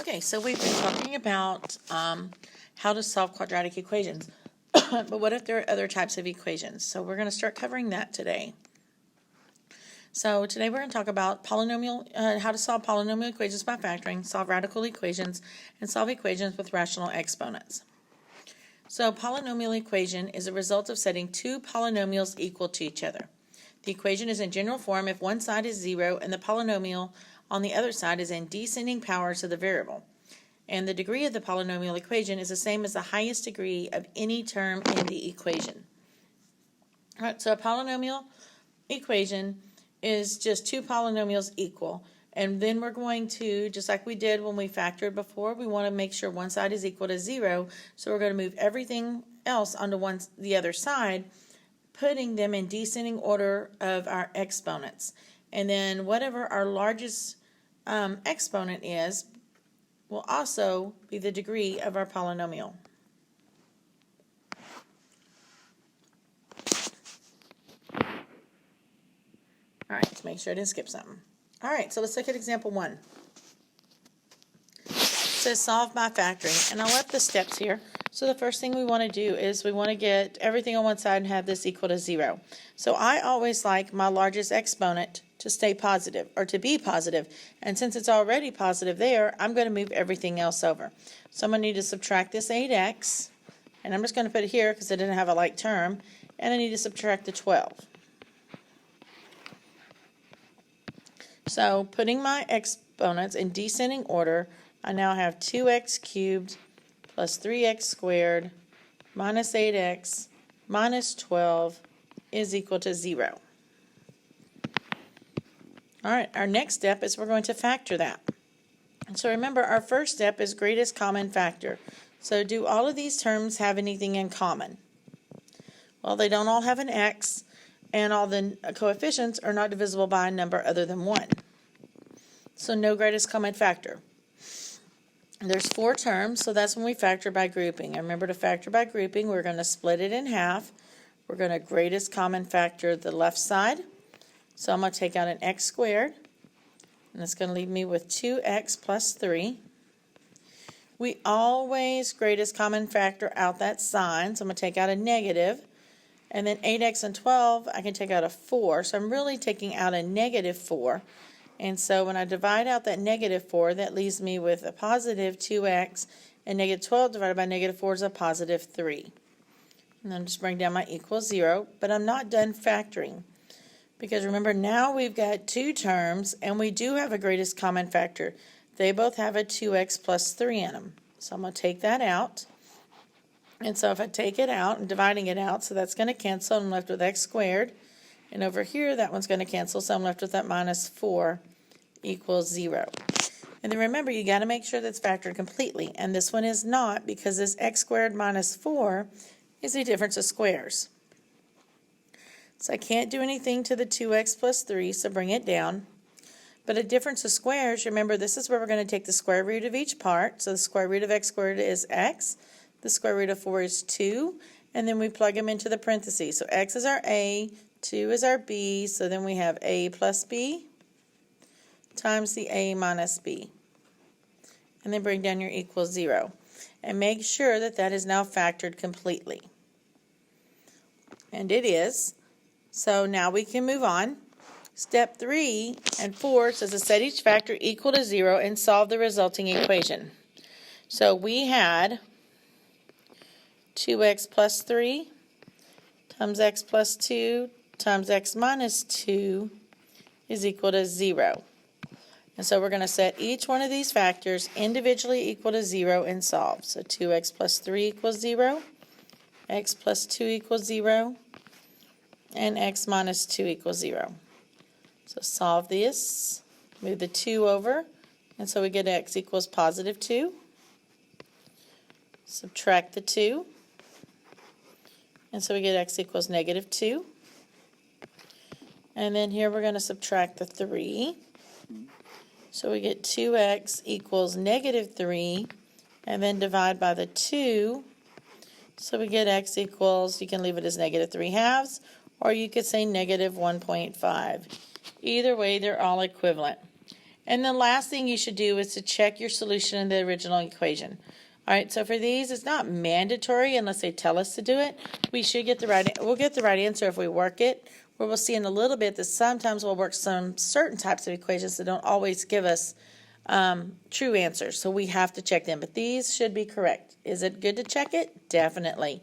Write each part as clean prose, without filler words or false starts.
Okay, so we've been talking about how to solve quadratic equations, but what if there are other types of equations? So we're going to start covering that today. So today we're going to talk about how to solve polynomial equations by factoring, solve radical equations, and solve equations with rational exponents. So a polynomial equation is a result of setting two polynomials equal to each other. The equation is in general form if one side is 0 and the polynomial on the other side is in descending powers of the variable. And the degree of the polynomial equation is the same as the highest degree of any term in the equation. All right, so a polynomial equation is just two polynomials equal. And then we're going to, just like we did when we factored before, we want to make sure one side is equal to 0. So we're going to move everything else onto the other side, putting them in descending order of our exponents. And then whatever our largest exponent is will also be the degree of our polynomial. All right, to make sure I didn't skip something. All right, so let's look at example 1. It says solve by factoring, and I left the steps here. So the first thing we want to do is we want to get everything on one side and have this equal to 0. So I always like my largest exponent to stay positive, or to be positive. And since it's already positive there, I'm going to move everything else over. So I'm going to need to subtract this 8x, and I'm just going to put it here because I didn't have a like term, and I need to subtract the 12. So putting my exponents in descending order, I now have 2x cubed plus 3x squared minus 8x minus 12 is equal to 0. All right, our next step is we're going to factor that. So remember, our first step is greatest common factor. So do all of these terms have anything in common? Well, they don't all have an x, and all the coefficients are not divisible by a number other than 1. So no greatest common factor. There's 4 terms, so that's when we factor by grouping. And remember, to factor by grouping, we're going to split it in half. We're going to greatest common factor the left side. So I'm going to take out an x squared, and it's going to leave me with 2x plus 3. We always greatest common factor out that sign, so I'm going to take out a negative. And then 8x and 12, I can take out a 4. So I'm really taking out a negative 4. And so when I divide out that negative 4, that leaves me with a positive 2x, and negative 12 divided by negative 4 is a positive 3. And then just bring down my equals 0, but I'm not done factoring. Because remember, now we've got 2 terms, and we do have a greatest common factor. They both have a 2x plus 3 in them. So I'm going to take that out. And so if I take it out, I'm dividing it out, so that's going to cancel. I'm left with x squared. And over here, that one's going to cancel, so I'm left with that minus 4 equals 0. And then remember, you got to make sure that's factored completely. And this one is not, because this x squared minus 4 is a difference of squares. So I can't do anything to the 2x plus 3, so bring it down. But a difference of squares, remember, this is where we're going to take the square root of each part. So the square root of x squared is x. The square root of 4 is 2. And then we plug them into the parentheses. So x is our a, 2 is our b, so then we have a plus b times the a minus b. And then bring down your equals 0. And make sure that that is now factored completely. And it is. So now we can move on. Step 3 and 4 says to set each factor equal to 0 and solve the resulting equation. So we had 2x plus 3 times x plus 2 times x minus 2 is equal to 0. And so we're going to set each one of these factors individually equal to 0 and solve. So 2x plus 3 equals 0, x plus 2 equals 0, and x minus 2 equals 0. So solve this, move the 2 over, and so we get x equals positive 2. Subtract the 2, and so we get x equals negative 2. And then here we're going to subtract the 3. So we get 2x equals negative 3, and then divide by the 2. So we get x equals, you can leave it as negative 3/2, or you could say negative 1.5. Either way, they're all equivalent. And the last thing you should do is to check your solution in the original equation. All right, so for these, it's not mandatory unless they tell us to do it. We'll get the right answer if we work it. Where we'll see in a little bit that sometimes we'll work some certain types of equations that don't always give us true answers. So we have to check them. But these should be correct. Is it good to check it? Definitely.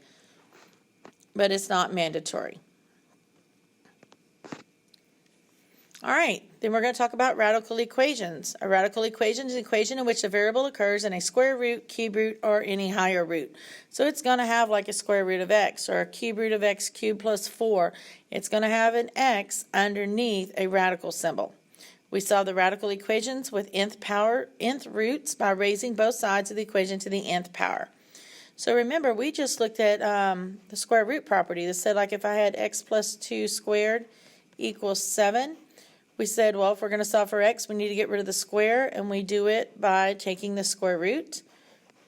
But it's not mandatory. All right, then we're going to talk about radical equations. A radical equation is an equation in which a variable occurs in a square root, cube root, or any higher root. So it's going to have like a square root of x or a cube root of x cubed plus 4. It's going to have an x underneath a radical symbol. We solve the radical equations with nth roots by raising both sides of the equation to the nth power. So remember, we just looked at the square root property that said like if I had x plus 2 squared equals 7, we said, well, if we're going to solve for x, we need to get rid of the square, and we do it by taking the square root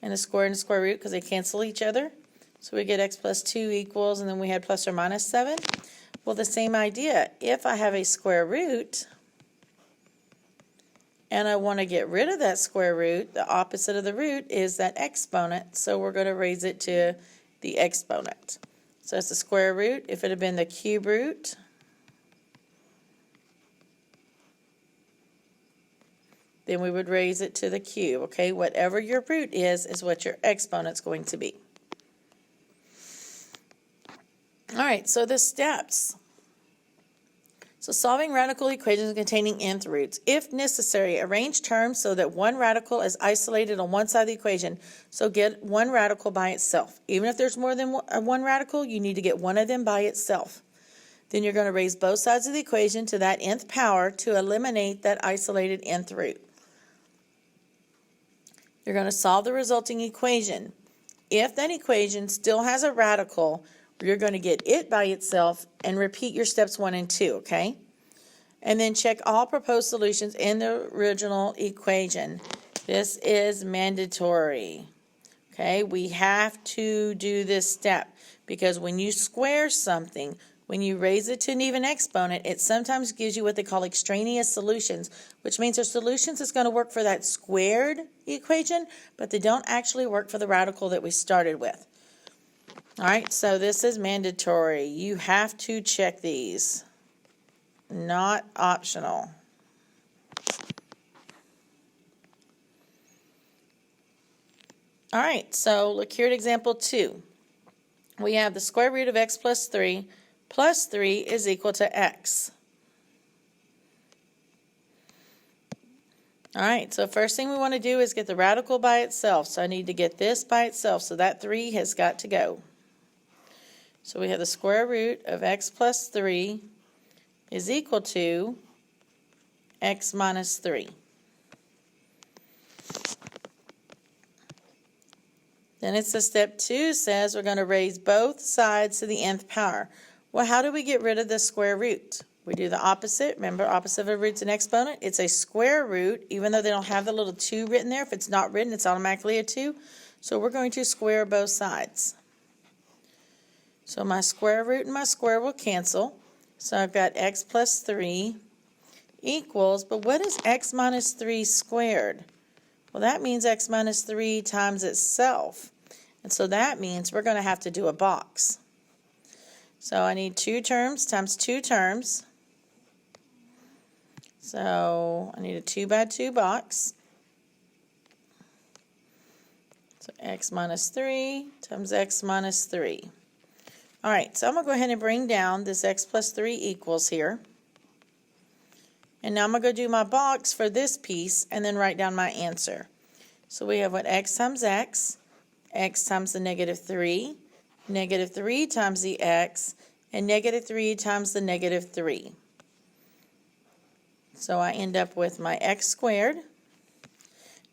and the square root because they cancel each other. So we get x plus 2 equals, and then we had plus or minus 7. Well, the same idea. If I have a square root and I want to get rid of that square root, the opposite of the root is that exponent, so we're going to raise it to the exponent. So it's the square root. If it had been the cube root, then we would raise it to the cube, okay? Whatever your root is what your exponent's going to be. All right, so the steps. So solving radical equations containing nth roots. If necessary, arrange terms so that one radical is isolated on one side of the equation. So get one radical by itself. Even if there's more than one radical, you need to get one of them by itself. Then you're going to raise both sides of the equation to that nth power to eliminate that isolated nth root. You're going to solve the resulting equation. If that equation still has a radical, you're going to get it by itself and repeat your steps 1 and 2, okay? And then check all proposed solutions in the original equation. This is mandatory, okay? We have to do this step because when you square something, when you raise it to an even exponent, it sometimes gives you what they call extraneous solutions, which means there's solutions that's going to work for that squared equation, but they don't actually work for the radical that we started with. All right, so this is mandatory. You have to check these. Not optional. All right, so look here at example 2. We have the square root of x plus 3 is equal to x. All right, so first thing we want to do is get the radical by itself. So I need to get this by itself. So that 3 has got to go. So we have the square root of x plus 3 is equal to x minus 3. Then it's the step 2 says we're going to raise both sides to the nth power. Well, how do we get rid of the square root? We do the opposite. Remember, opposite of a root's an exponent. It's a square root, even though they don't have the little 2 written there. If it's not written, it's automatically a 2. So we're going to square both sides. So my square root and my square will cancel. So I've got x plus 3 equals, but what is x minus 3 squared? Well, that means x minus 3 times itself. And so that means we're going to have to do a box. So I need 2 terms times 2 terms. So I need a 2 by 2 box. So x minus 3 times x minus 3. All right, so I'm going to go ahead and bring down this x plus 3 equals here. And now I'm going to go do my box for this piece and then write down my answer. So we have what x times x times the negative 3 times the x, and negative 3 times the negative 3. So I end up with my x squared.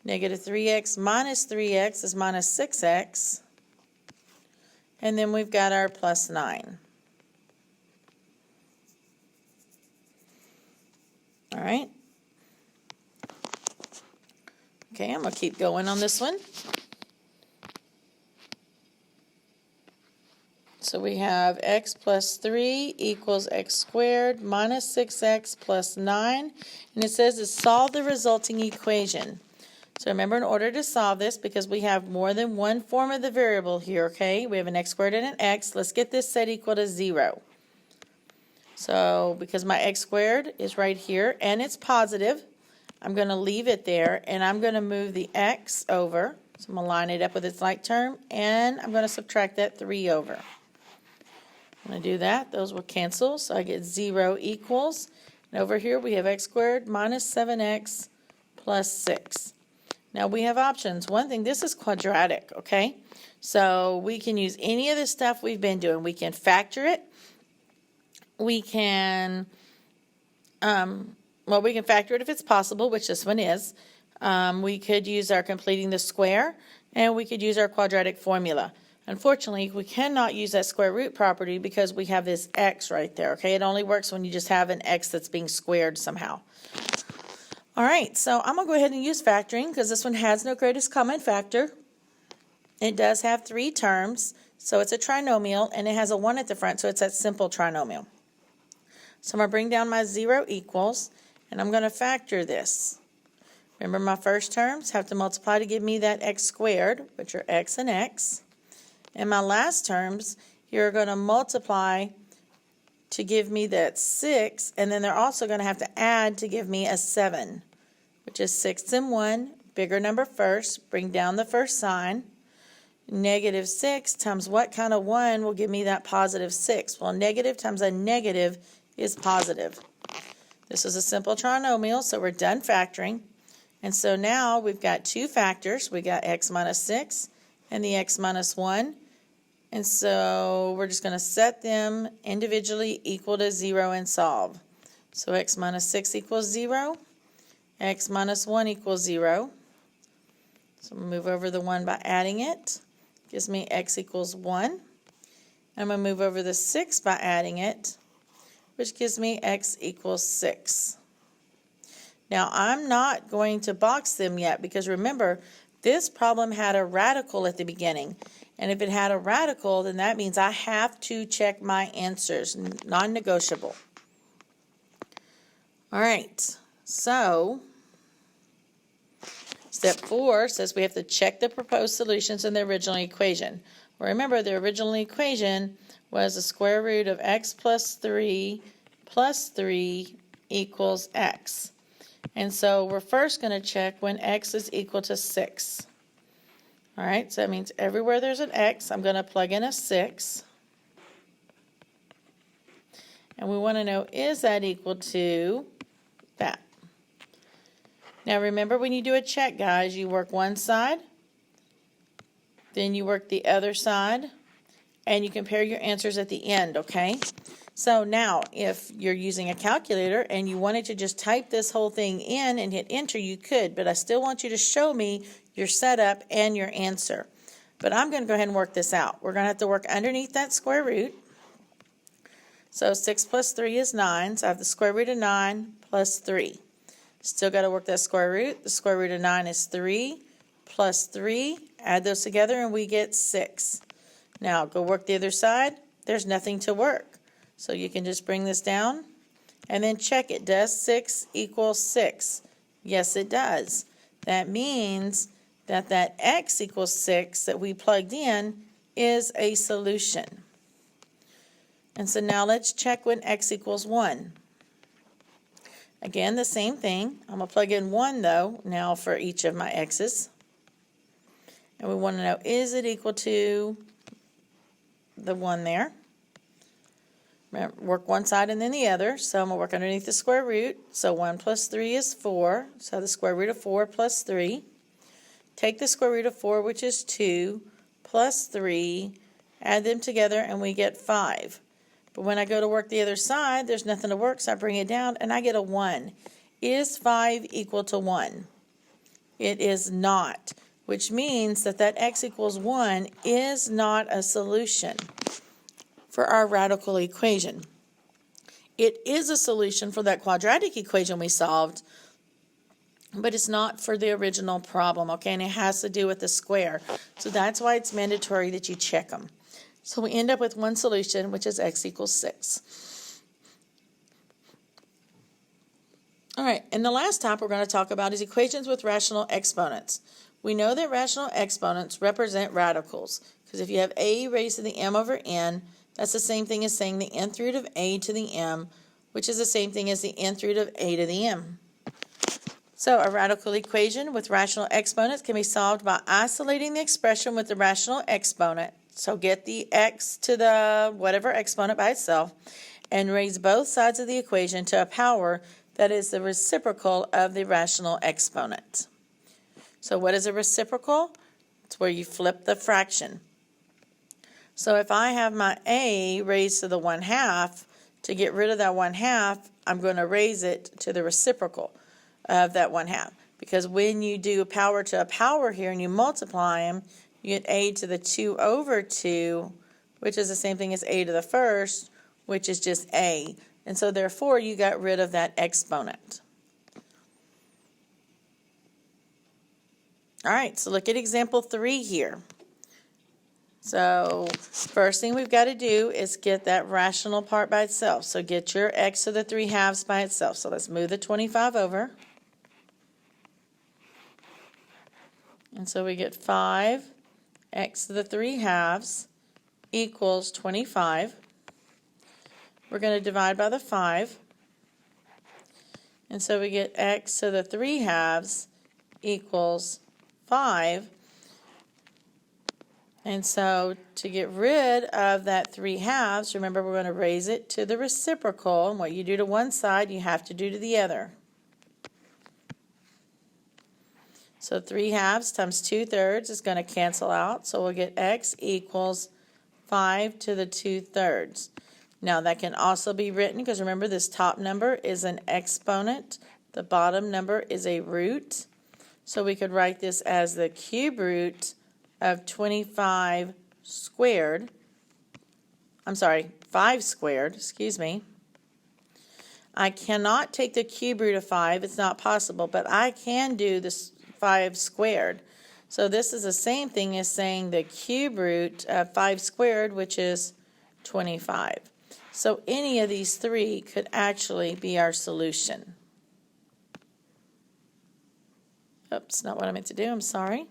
Negative 3x minus 3x is minus 6x. And then we've got our plus 9. All right. Okay, I'm going to keep going on this one. So we have x plus 3 equals x squared minus 6x plus 9. And it says to solve the resulting equation. So remember, in order to solve this, because we have more than one form of the variable here, okay? We have an x squared and an x. Let's get this set equal to 0. So because my x squared is right here and it's positive, I'm going to leave it there and I'm going to move the x over. So I'm going to line it up with its like term and I'm going to subtract that 3 over. I'm going to do that. Those will cancel. So I get 0 equals. And over here we have x squared minus 7x plus 6. Now we have options. One thing, this is quadratic, okay? So we can use any of the stuff we've been doing. We can factor it. We can, we can factor it if it's possible, which this one is. We could use our completing the square, and we could use our quadratic formula. Unfortunately, we cannot use that square root property because we have this x right there, okay? It only works when you just have an x that's being squared somehow. All right, so I'm going to go ahead and use factoring because this one has no greatest common factor. It does have 3 terms, so it's a trinomial, and it has a 1 at the front, so it's that simple trinomial. So I'm going to bring down my 0 equals, and I'm going to factor this. Remember, my first terms have to multiply to give me that x squared, which are x and x. And my last terms, you're going to multiply to give me that 6, and then they're also going to have to add to give me a 7, which is 6 and 1, bigger number first, bring down the first sign. Negative 6 times what kind of 1 will give me that positive 6? Well, negative times a negative is positive. This is a simple trinomial, so we're done factoring. And so now we've got 2 factors. We got x minus 6 and the x minus 1. And so we're just going to set them individually equal to 0 and solve. So x minus 6 equals 0. X minus 1 equals 0. So I'm going to move over the 1 by adding it. Gives me x equals 1. I'm going to move over the 6 by adding it, which gives me x equals 6. Now I'm not going to box them yet because remember, this problem had a radical at the beginning. And if it had a radical, then that means I have to check my answers, non-negotiable. All right, so step 4 says we have to check the proposed solutions in the original equation. Well, remember, the original equation was the square root of x plus 3 equals x. And so we're first going to check when x is equal to 6. All right, so that means everywhere there's an x, I'm going to plug in a 6. And we want to know, is that equal to that? Now remember, when you do a check, guys, you work one side, then you work the other side, and you compare your answers at the end, okay? So now, if you're using a calculator and you wanted to just type this whole thing in and hit enter, you could, but I still want you to show me your setup and your answer. But I'm going to go ahead and work this out. We're going to have to work underneath that square root. So 6 plus 3 is 9, so I have the square root of 9 plus 3. Still got to work that square root. The square root of 9 is 3 plus 3. Add those together and we get 6. Now go work the other side. There's nothing to work. So you can just bring this down and then check it. Does 6 equal 6? Yes, it does. That means that that x equals 6 that we plugged in is a solution. And so now let's check when x equals 1. Again, the same thing. I'm going to plug in 1, though, now for each of my x's. And we want to know, is it equal to the 1 there? Remember, work one side and then the other. So I'm going to work underneath the square root. So 1 plus 3 is 4. So the square root of 4 plus 3. Take the square root of 4, which is 2, plus 3. Add them together and we get 5. But when I go to work the other side, there's nothing to work, so I bring it down and I get a 1. Is 5 equal to 1? It is not, which means that that x equals 1 is not a solution for our radical equation. It is a solution for that quadratic equation we solved, but it's not for the original problem, okay? And it has to do with the square. So that's why it's mandatory that you check them. So we end up with one solution, which is x equals 6. All right, and the last type we're going to talk about is equations with rational exponents. We know that rational exponents represent radicals, because if you have a raised to the m over n, that's the same thing as saying the nth root of a to the m, which is the same thing as the nth root of a to the m. So a radical equation with rational exponents can be solved by isolating the expression with the rational exponent. So get the x to the whatever exponent by itself and raise both sides of the equation to a power that is the reciprocal of the rational exponent. So what is a reciprocal? It's where you flip the fraction. So if I have my a raised to the 1/2, to get rid of that 1/2, I'm going to raise it to the reciprocal of that 1/2. Because when you do a power to a power here and you multiply them, you get a to the 2 over 2, which is the same thing as a to the first, which is just a. And so therefore you got rid of that exponent. All right, so look at example 3 here. So first thing we've got to do is get that rational part by itself. So get your x to the 3/2 by itself. So let's move the 25 over. And so we get 5x to the 3/2 equals 25. We're going to divide by the 5. And so we get x to the 3/2 equals 5. And so to get rid of that 3/2, remember we're going to raise it to the reciprocal. And what you do to one side, you have to do to the other. So 3/2 times 2/3 is going to cancel out. So we'll get x equals 5 to the 2/3. Now that can also be written, because remember this top number is an exponent. The bottom number is a root. So we could write this as the cube root of 25 squared. I'm sorry, 5 squared, excuse me. I cannot take the cube root of 5. It's not possible, but I can do this 5 squared. So this is the same thing as saying the cube root of 5 squared, which is 25. So any of these three could actually be our solution. Oops, not what I meant to do, I'm sorry.